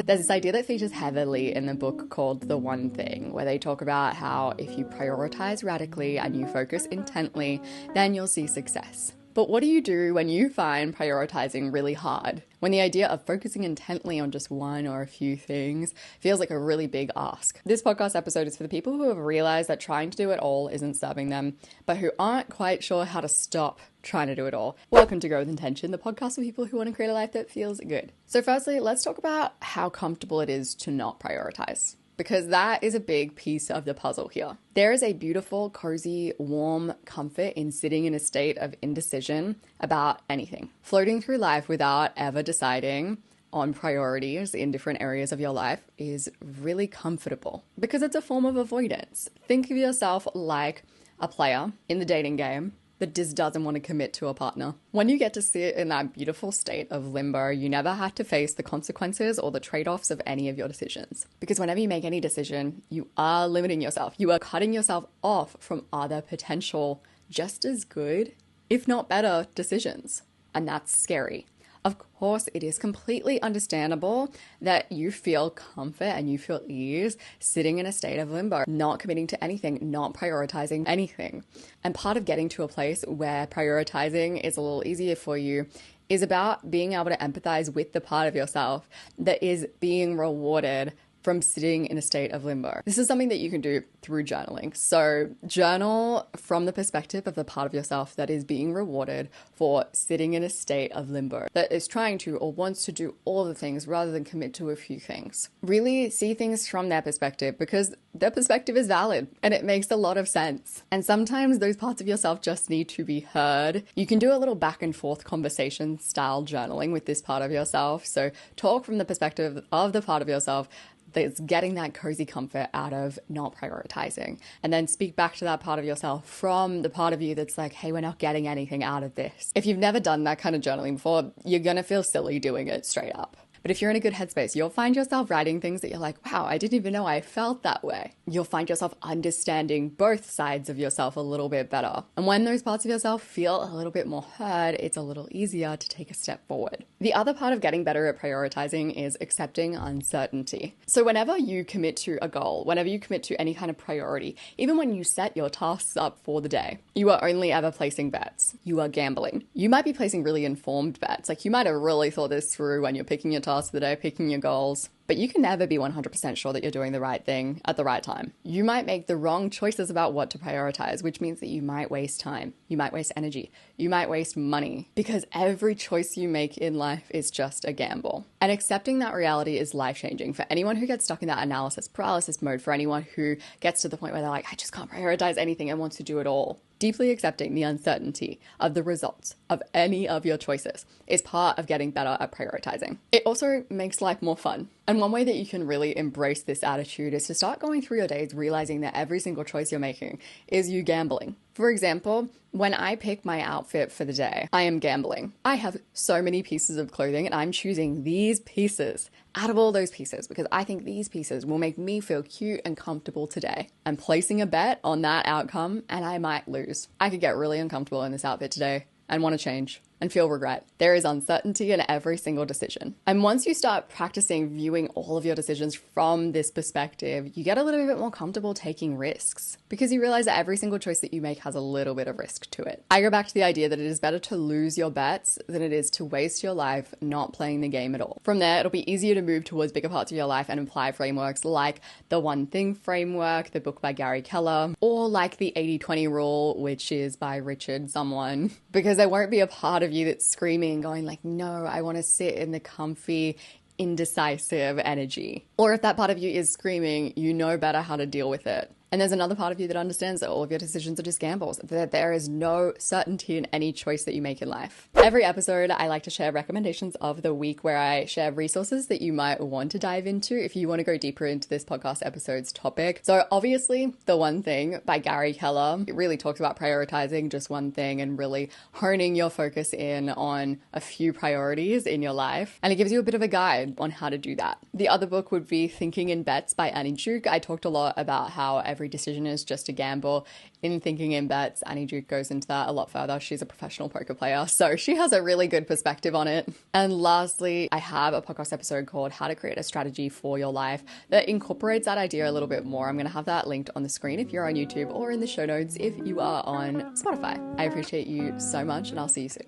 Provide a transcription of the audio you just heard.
There's this idea that features heavily in the book called The One Thing, where they talk about how if you prioritize radically and you focus intently, then you'll see success. But what do you do when you find prioritizing really hard? When the idea of focusing intently on just one or a few things feels like a really big ask. This podcast episode is for the people who have realized that trying to do it all isn't serving them, but who aren't quite sure how to stop trying to do it all. Welcome to Grow With Intention, the podcast for people who want to create a life that feels good. So firstly, let's talk about how comfortable it is to not prioritize, because that is a big piece of the puzzle here. There is a beautiful, cozy, warm comfort in sitting in a state of indecision about anything. Floating through life without ever deciding on priorities in different areas of your life is really comfortable because it's a form of avoidance. Think of yourself like a player in the dating game that just doesn't want to commit to a partner. When you get to sit in that beautiful state of limbo, you never have to face the consequences or the trade-offs of any of your decisions. Because whenever you make any decision, you are limiting yourself. You are cutting yourself off from other potential, just as good, if not better, decisions. And that's scary. Of course, it is completely understandable that you feel comfort and you feel ease sitting in a state of limbo, not committing to anything, not prioritizing anything. And part of getting to a place where prioritizing is a little easier for you is about being able to empathize with the part of yourself that is being rewarded from sitting in a state of limbo. This is something that you can do through journaling. So journal from the perspective of the part of yourself that is being rewarded for sitting in a state of limbo, that is trying to or wants to do all the things rather than commit to a few things. Really see things from their perspective because their perspective is valid and it makes a lot of sense. And sometimes those parts of yourself just need to be heard. You can do a little back and forth conversation style journaling with this part of yourself. So talk from the perspective of the part of yourself that's getting that cozy comfort out of not prioritizing. And then speak back to that part of yourself from the part of you that's like, hey, we're not getting anything out of this. If you've never done that kind of journaling before, you're going to feel silly doing it straight up. But if you're in a good headspace, you'll find yourself writing things that you're like, wow, I didn't even know I felt that way. You'll find yourself understanding both sides of yourself a little bit better. And when those parts of yourself feel a little bit more heard, it's a little easier to take a step forward. The other part of getting better at prioritizing is accepting uncertainty. So whenever you commit to a goal, whenever you commit to any kind of priority, even when you set your tasks up for the day, you are only ever placing bets. You are gambling. You might be placing really informed bets. Like you might have really thought this through when you're picking your tasks for the day, picking your goals, but you can never be 100% sure that you're doing the right thing at the right time. You might make the wrong choices about what to prioritize, which means that you might waste time, you might waste energy, you might waste money, because every choice you make in life is just a gamble. And accepting that reality is life-changing for anyone who gets stuck in that analysis paralysis mode, for anyone who gets to the point where they're like, I just can't prioritize anything and wants to do it all. Deeply accepting the uncertainty of the results of any of your choices is part of getting better at prioritizing. It also makes life more fun. And one way that you can really embrace this attitude is to start going through your days realizing that every single choice you're making is you gambling. For example, when I pick my outfit for the day, I am gambling. I have so many pieces of clothing and I'm choosing these pieces out of all those pieces because I think these pieces will make me feel cute and comfortable today. I'm placing a bet on that outcome and I might lose. I could get really uncomfortable in this outfit today and want to change and feel regret. There is uncertainty in every single decision. And once you start practicing viewing all of your decisions from this perspective, you get a little bit more comfortable taking risks because you realize that every single choice that you make has a little bit of risk to it. I go back to the idea that it is better to lose your bets than it is to waste your life not playing the game at all. From there, it'll be easier to move towards bigger parts of your life and apply frameworks like the One Thing framework, the book by Gary Keller, or like the 80-20 rule, which is by Richard someone, because there won't be a part of you that's screaming, going like, no, I want to sit in the comfy, indecisive energy. Or if that part of you is screaming, you know better how to deal with it. And there's another part of you that understands that all of your decisions are just gambles, that there is no certainty in any choice that you make in life. Every episode, I like to share recommendations of the week where I share resources that you might want to dive into if you want to go deeper into this podcast episode's topic. So obviously, The One Thing by Gary Keller, it really talks about prioritizing just one thing and really honing your focus in on a few priorities in your life. And it gives you a bit of a guide on how to do that. The other book would be Thinking in Bets by Annie Duke. I talked a lot about how every every decision is just a gamble. In Thinking in Bets, Annie Duke goes into that a lot further. She's a professional poker player, so she has a really good perspective on it. And lastly, I have a podcast episode called How to Create a Strategy for Your Life that incorporates that idea a little bit more. I'm going to have that linked on the screen if you're on YouTube, or in the show notes if you are on Spotify. I appreciate you so much, and I'll see you soon.